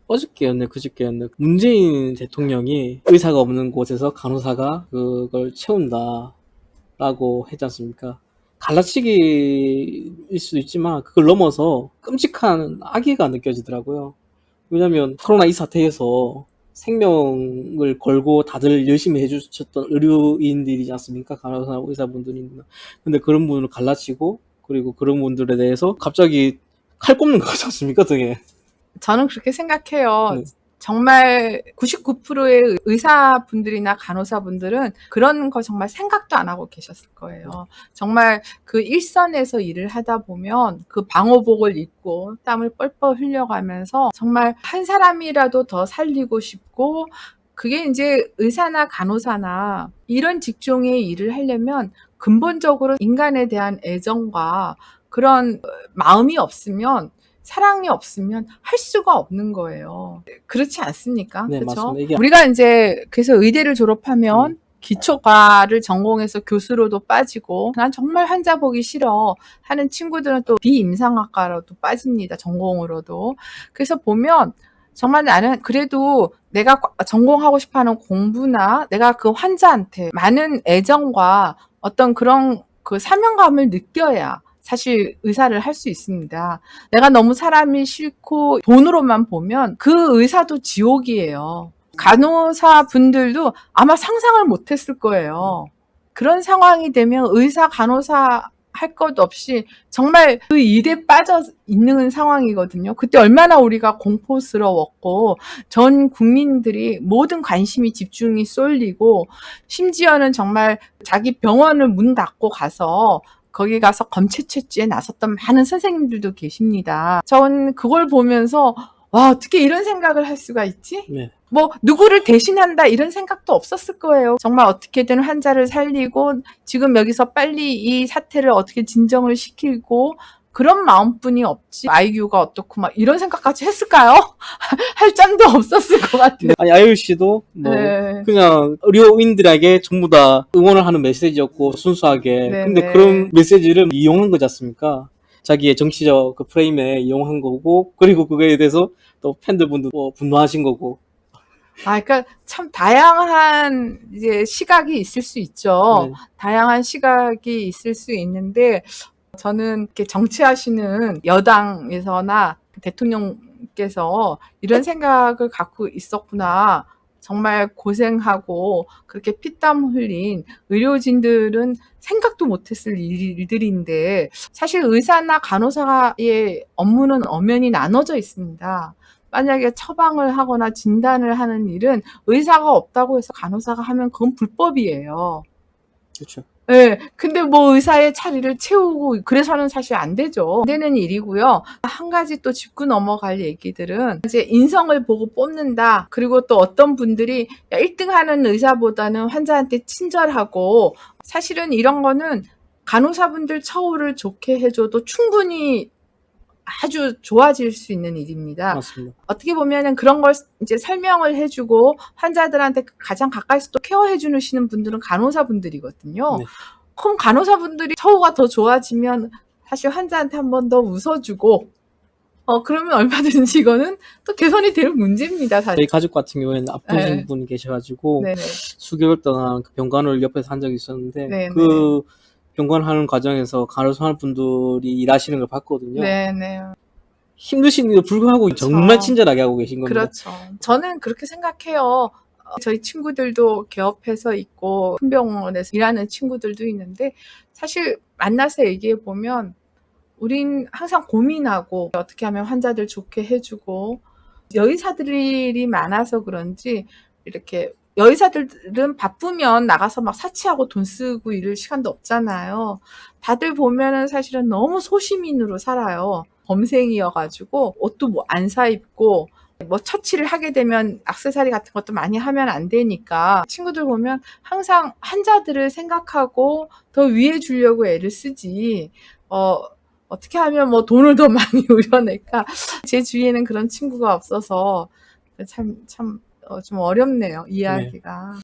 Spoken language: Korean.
어저께였네, 그저께였네. 문재인 대통령이 의사가 없는 곳에서 간호사가 그걸 채운다라고 했지 않습니까? 갈라치기일 수도 있지만 그걸 넘어서 끔찍한 악의가 느껴지더라고요. 왜냐면 코로나 이 사태에서 생명을 걸고 다들 열심히 해주셨던 의료인들이지 않습니까? 간호사, 의사분들이. 근데 그런 분을 갈라치고, 그리고 그런 분들에 대해서 갑자기 칼 꼽는 거 같지 않습니까, 등에? 저는 그렇게 생각해요. 네. 정말 99%의 의사분들이나 간호사분들은 그런 거 정말 생각도 안 하고 계셨을 거예요. 정말 그 일선에서 일을 하다 보면 그 방호복을 입고 땀을 뻘뻘 흘려가면서 정말 한 사람이라도 더 살리고 싶고, 그게 이제 의사나 간호사나 이런 직종의 일을 하려면 근본적으로 인간에 대한 애정과 그런 마음이 없으면, 사랑이 없으면 할 수가 없는 거예요. 그렇지 않습니까? 네, 그렇죠? 맞습니다. 이게 우리가 이제 그래서 의대를 졸업하면 기초과를 전공해서 교수로도 빠지고, 난 정말 환자 보기 싫어 하는 친구들은 또 비임상학과로도 빠집니다. 전공으로도. 그래서 보면 정말 나는 그래도 내가 전공하고 싶어하는 공부나 내가 그 환자한테 많은 애정과 어떤 그런 그 사명감을 느껴야 사실 의사를 할 수 있습니다. 내가 너무 사람이 싫고 돈으로만 보면 그 의사도 지옥이에요. 간호사 분들도 아마 상상을 못했을 거예요. 그런 상황이 되면 의사, 간호사 할 것 없이 정말 그 일에 빠져 있는 상황이거든요. 그때 얼마나 우리가 공포스러웠고 전 국민들이 모든 관심이 집중이 쏠리고, 심지어는 정말 자기 병원을 문 닫고 가서 거기 가서 검체 채취에 나섰던 많은 선생님들도 계십니다. 전 그걸 보면서 와, 어떻게 이런 생각을 할 수가 있지? 네. 뭐 누구를 대신한다 이런 생각도 없었을 거예요. 정말 어떻게든 환자를 살리고 지금 여기서 빨리 이 사태를 어떻게 진정을 시키고, 그런 마음뿐이 없지 아이유가 어떻고 막 이런 생각까지 했을까요? 할 짬도 없었을 것 같아요. 아니, 아이유 씨도 뭐 네. 그냥 의료인들에게 전부 다 응원을 하는 메시지였고, 순수하게. 네, 근데 네. 그런 메시지를 이용한 거지 않습니까? 자기의 정치적 그 프레임에 이용한 거고, 그리고 그거에 대해서 또 팬들분도 분노하신 거고. 그러니까 참 다양한 이제 시각이 있을 수 있죠. 네. 다양한 시각이 있을 수 있는데, 저는 이렇게 정치하시는 여당에서나 대통령께서 이런 생각을 갖고 있었구나. 정말 고생하고 그렇게 피땀 흘린 의료진들은 생각도 못했을 일들인데, 사실 의사나 간호사의 업무는 엄연히 나눠져 있습니다. 만약에 처방을 하거나 진단을 하는 일은 의사가 없다고 해서 간호사가 하면 그건 불법이에요. 그렇죠. 예. 근데 뭐 의사의 자리를 채우고 그래서는 사실 안 되죠. 안 되는 일이고요. 한 가지 또 짚고 넘어갈 얘기들은 이제 인성을 보고 뽑는다. 그리고 또 어떤 분들이 1등 하는 의사보다는 환자한테 친절하고, 사실은 이런 거는 간호사분들 처우를 좋게 해줘도 충분히 아주 좋아질 수 있는 일입니다. 맞습니다. 어떻게 보면은 그런 걸 이제 설명을 해주고 환자들한테 가장 가까이서 또 케어해 주시는 분들은 간호사분들이거든요. 네. 그럼 간호사분들이 처우가 더 좋아지면 사실 환자한테 한 번 더 웃어주고, 그러면 얼마든지 이거는 또 개선이 될 문제입니다, 사실. 저희 가족 같은 경우에는 아프신 네. 분이 계셔가지고 네네. 수개월 동안 그 병간호를 옆에서 한 적이 있었는데, 네네. 그 병간하는 과정에서 간호사 분들이 일하시는 걸 봤거든요. 네네. 힘드신데도 불구하고 그렇죠. 정말 친절하게 하고 계신 겁니다. 그렇죠. 저는 그렇게 생각해요. 저희 친구들도 개업해서 있고 큰 병원에서 일하는 친구들도 있는데, 사실 만나서 얘기해 보면 우린 항상 고민하고 어떻게 하면 환자들 좋게 해주고, 여의사들이 많아서 그런지 이렇게 여의사들은 바쁘면 나가서 막 사치하고 돈 쓰고 이럴 시간도 없잖아요. 다들 보면은 사실은 너무 소시민으로 살아요. 범생이어가지고 옷도 뭐 안 사입고, 뭐 처치를 하게 되면 액세서리 같은 것도 많이 하면 안 되니까 친구들 보면 항상 환자들을 생각하고 더 위해 주려고 애를 쓰지, 어떻게 하면 뭐 돈을 더 많이 우려낼까? 제 주위에는 그런 친구가 없어서 참 좀 어렵네요, 이해하기가.